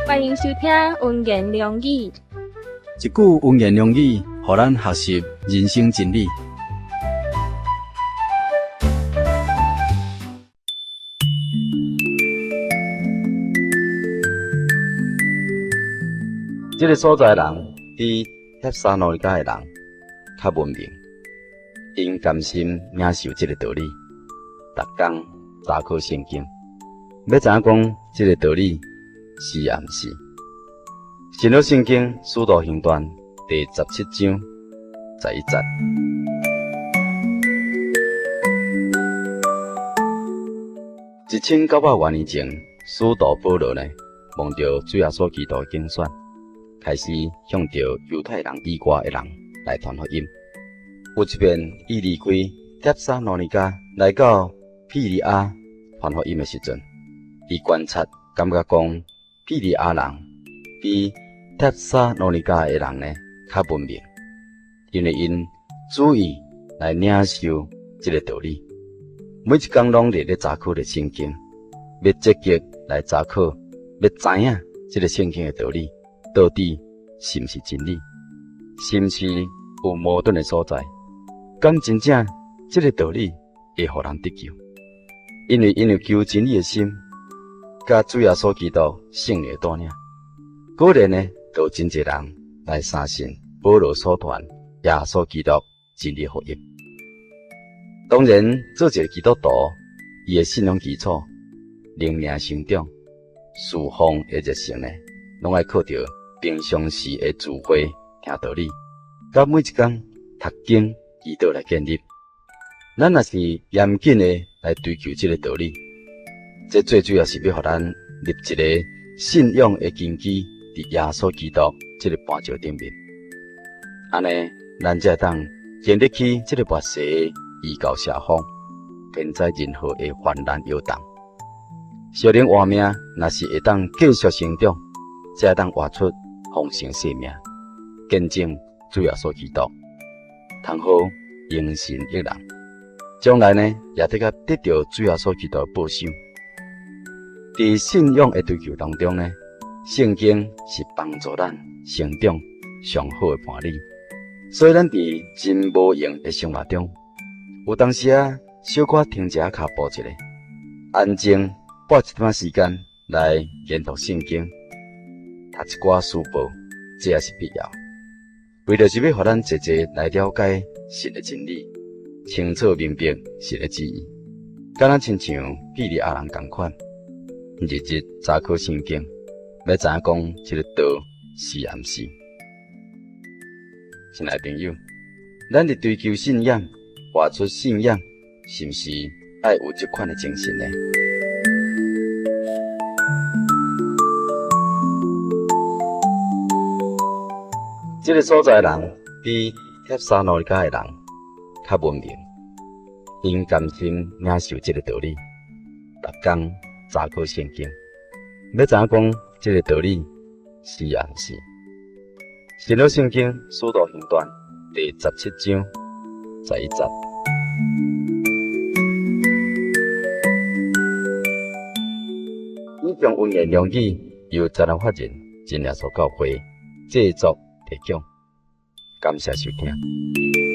欢迎收听文言良语。一句文言良语，互咱学习人生真理。这个所在的人比帖撒罗尼迦的人较文明，因甘心领受这个道理，逐天查考圣经，要知影讲这个道理是暗是。新约圣经使徒行传第17章11节。1900年前，使徒保罗呢，望着主耶稣基督的竞选，开始向着犹太人以外的人来传福音。有一遍，伊离开帖撒罗尼迦，来到庇哩亚传福音的时阵，伊观察，感觉讲庇哩亚人比帖撒罗尼迦的人呢较文明，因为因注意来领受这个道理，每一天拢咧查考的圣经，要积极来查考，要知影这个圣经的道理到底是毋是真理，是毋是有矛盾的所在，敢真正这个道理会互人得救？因为求真理的心，甲主耶稣基督圣灵的带领，果然呢，就真侪人来相信保罗所传耶稣基督真理福音。当然，做一个基督徒，伊的信仰基础、灵命成长、侍奉的热诚呢，拢爱靠着平常时的智慧、听道理，甲每一天读经、祈祷来建立。咱若是严谨的来追求这个道理，这最主要是要互咱立一个信仰的根基伫耶稣基督这个磐石顶面。安尼，咱才会当建立起这个末世的依教社风，免在任何的患难摇动。小灵活命若是会当继续成长，才会当活出丰盛生命，见证主耶稣基督，通好迎神益人。将来呢，也得到主耶稣基督的保守。在信仰的追求当中呢，圣经是帮助咱成长上好的伴侣。所以咱在真无用的生活中，有当时小可停一下脚步一下，安静拨一段时间来研读圣经，读一寡书报，这也是必要。为了是要互咱直接来了解神的真理，清楚明白神的旨意，敢若亲像庇哩亚人同款，日日查考圣经，要知影讲这个道是暗是。亲爱的朋友，咱伫追求信仰、活出信仰，是毋是爱有这款的精神呢？这个所在的人比帖撒罗尼迦的人较文明，因甘心领受这个道理，逐天查考圣经，要知影讲这个道理是暗是。新约圣经使徒行传第17章11节。以上文言良语由自然法人真耶稣教会制作提供，感谢收听。